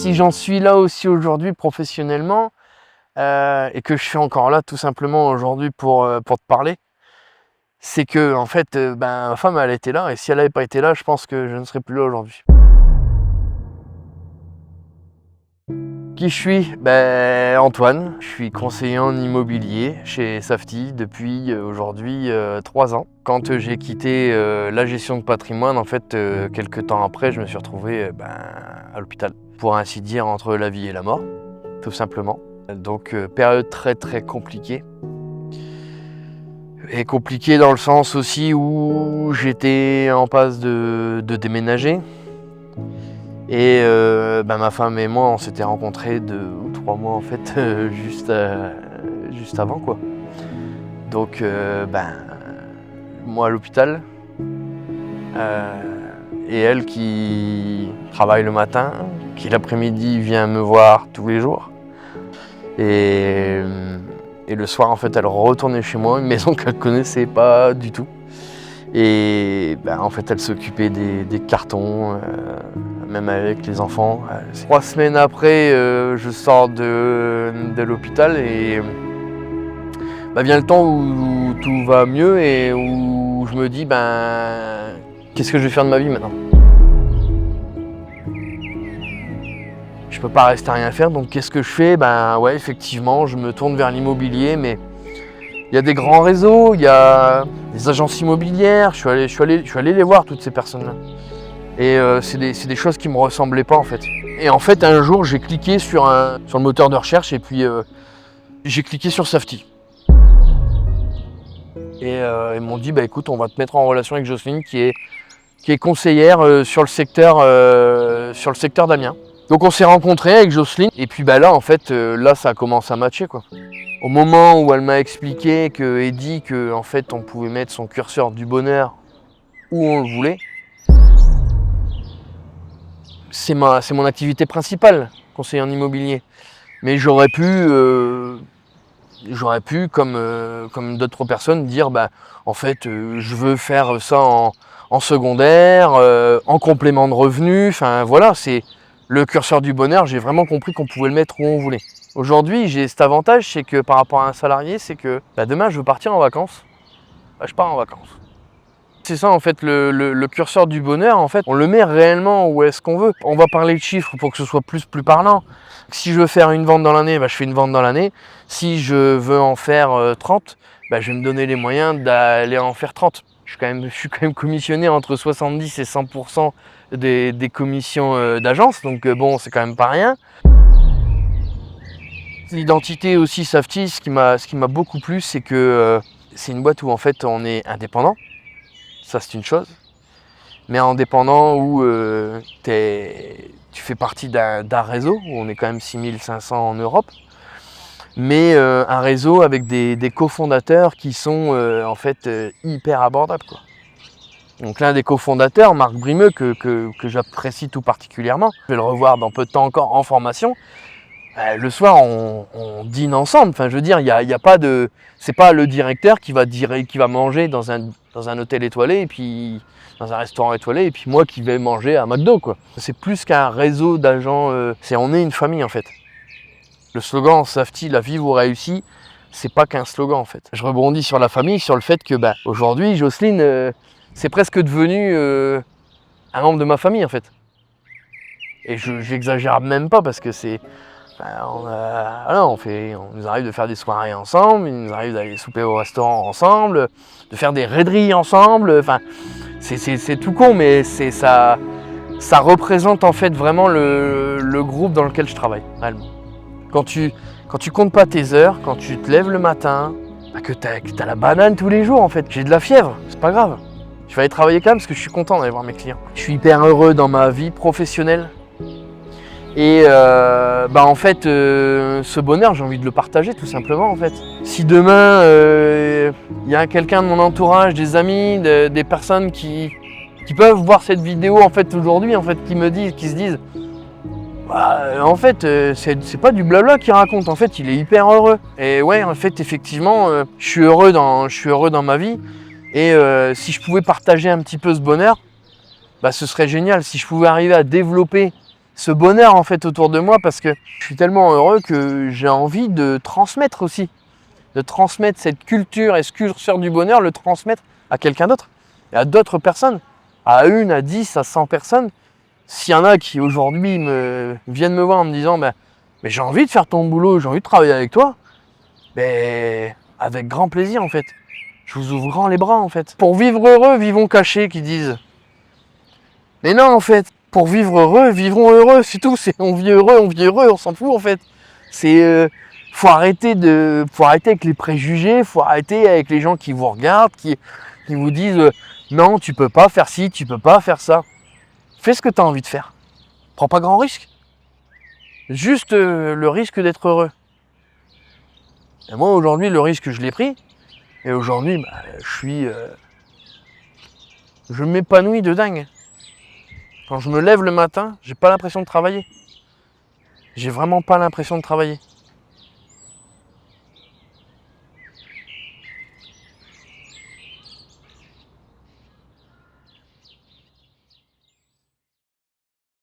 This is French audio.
si j'en suis là aussi aujourd'hui professionnellement, et que je suis encore là tout simplement aujourd'hui pour te parler, c'est que en fait, ma femme elle était là, et si elle n'avait pas été là, je pense que je ne serais plus là aujourd'hui. Qui je suis? Antoine, je suis conseiller en immobilier chez Safety depuis aujourd'hui 3 ans. Quand j'ai quitté la gestion de patrimoine, en fait, quelques temps après, je me suis retrouvé à l'hôpital. Pour ainsi dire, entre la vie et la mort, tout simplement. Donc période très très compliquée. Et compliquée dans le sens aussi où j'étais en passe de déménager. Et ma femme et moi, on s'était rencontrés 2 ou 3 mois en fait, juste avant quoi. Donc moi à l'hôpital, et elle qui travaille le matin, qui l'après-midi vient me voir tous les jours. Et le soir en fait, elle retournait chez moi, une maison qu'elle connaissait pas du tout. Et en fait, elle s'occupait des cartons, même avec les enfants. 3 semaines après, je sors de l'hôpital et vient le temps où tout va mieux et où je me dis qu'est-ce que je vais faire de ma vie maintenant? Je peux pas rester à rien faire, donc qu'est-ce que je fais? Ouais, effectivement, je me tourne vers l'immobilier, mais il y a des grands réseaux, il y a des agences immobilières, je suis allé les voir, toutes ces personnes-là. Et c'est des choses qui me ressemblaient pas en fait. Et en fait, un jour, j'ai cliqué sur le moteur de recherche et puis j'ai cliqué sur Safety. Et ils m'ont dit, écoute, on va te mettre en relation avec Jocelyne qui est conseillère sur le secteur d'Amiens. Donc on s'est rencontrés avec Jocelyne et puis là en fait là ça commence à matcher quoi. Au moment où elle m'a expliqué et dit que en fait on pouvait mettre son curseur du bonheur où on le voulait, c'est mon activité principale, conseiller en immobilier. Mais j'aurais pu comme d'autres personnes dire en fait je veux faire ça en secondaire, en complément de revenus, enfin voilà, c'est le curseur du bonheur, j'ai vraiment compris qu'on pouvait le mettre où on voulait. Aujourd'hui, j'ai cet avantage, c'est que par rapport à un salarié, c'est que demain, je veux partir en vacances. Je pars en vacances. C'est ça, en fait, le curseur du bonheur, en fait, on le met réellement où est-ce qu'on veut. On va parler de chiffres pour que ce soit plus plus-parlant. Si je veux faire une vente dans l'année, je fais une vente dans l'année. Si je veux en faire 30, je vais me donner les moyens d'aller en faire 30. Je suis quand même commissionné entre 70 et 100% des commissions d'agence, donc bon, c'est quand même pas rien. L'identité aussi Safety, ce qui m'a beaucoup plu, c'est que c'est une boîte où en fait on est indépendant, ça c'est une chose, mais indépendant où tu fais partie d'un réseau, où on est quand même 6500 en Europe, mais un réseau avec des cofondateurs qui sont en fait hyper abordables quoi. Donc l'un des cofondateurs, Marc Brimeux, que j'apprécie tout particulièrement, je vais le revoir dans peu de temps encore en formation. Le soir, on dîne ensemble. Enfin, je veux dire, il y a pas de, c'est pas le directeur qui va manger dans un hôtel étoilé et puis dans un restaurant étoilé et puis moi qui vais manger à McDo quoi. C'est plus qu'un réseau d'agents. On est une famille en fait. Le slogan Safety, la vie vous réussit, c'est pas qu'un slogan en fait. Je rebondis sur la famille, sur le fait que aujourd'hui, Jocelyne, c'est presque devenu un membre de ma famille en fait. Et j'exagère même pas parce que c'est. On nous arrive de faire des soirées ensemble, il nous arrive d'aller souper au restaurant ensemble, de faire des raideries ensemble. Enfin, c'est tout con, mais ça représente en fait vraiment le groupe dans lequel je travaille, réellement. Quand tu comptes pas tes heures, quand tu te lèves le matin, que t'as la banane tous les jours en fait. J'ai de la fièvre, c'est pas grave. Je vais aller travailler quand même parce que je suis content d'aller voir mes clients. Je suis hyper heureux dans ma vie professionnelle. Et en fait, ce bonheur, j'ai envie de le partager tout simplement en fait. Si demain, y a quelqu'un de mon entourage, des amis, des personnes qui peuvent voir cette vidéo en fait aujourd'hui, en fait, qui se disent en fait, c'est pas du blabla qu'il raconte, en fait, il est hyper heureux. Et ouais, en fait, effectivement, je suis heureux dans ma vie. Et si je pouvais partager un petit peu ce bonheur, ce serait génial. Si je pouvais arriver à développer ce bonheur en fait autour de moi parce que je suis tellement heureux que j'ai envie de transmettre aussi. De transmettre cette culture et ce curseur du bonheur, le transmettre à quelqu'un d'autre. Et à d'autres personnes. À 1, à 10, à 100 personnes. S'il y en a qui aujourd'hui viennent me voir en me disant mais j'ai envie de faire ton boulot, j'ai envie de travailler avec toi, avec grand plaisir en fait. Je vous ouvre grand les bras en fait. Pour vivre heureux, vivons cachés, qu'ils disent. Mais non en fait, pour vivre heureux, vivrons heureux, c'est tout. On vit heureux, on s'en fout en fait. Faut arrêter avec les préjugés, faut arrêter avec les gens qui vous regardent, qui vous disent non, tu peux pas faire ci, tu peux pas faire ça. Fais ce que tu as envie de faire. Prends pas grand risque. Juste le risque d'être heureux. Et moi aujourd'hui, le risque je l'ai pris. Et aujourd'hui, je m'épanouis de dingue. Quand je me lève le matin, j'ai pas l'impression de travailler. J'ai vraiment pas l'impression de travailler.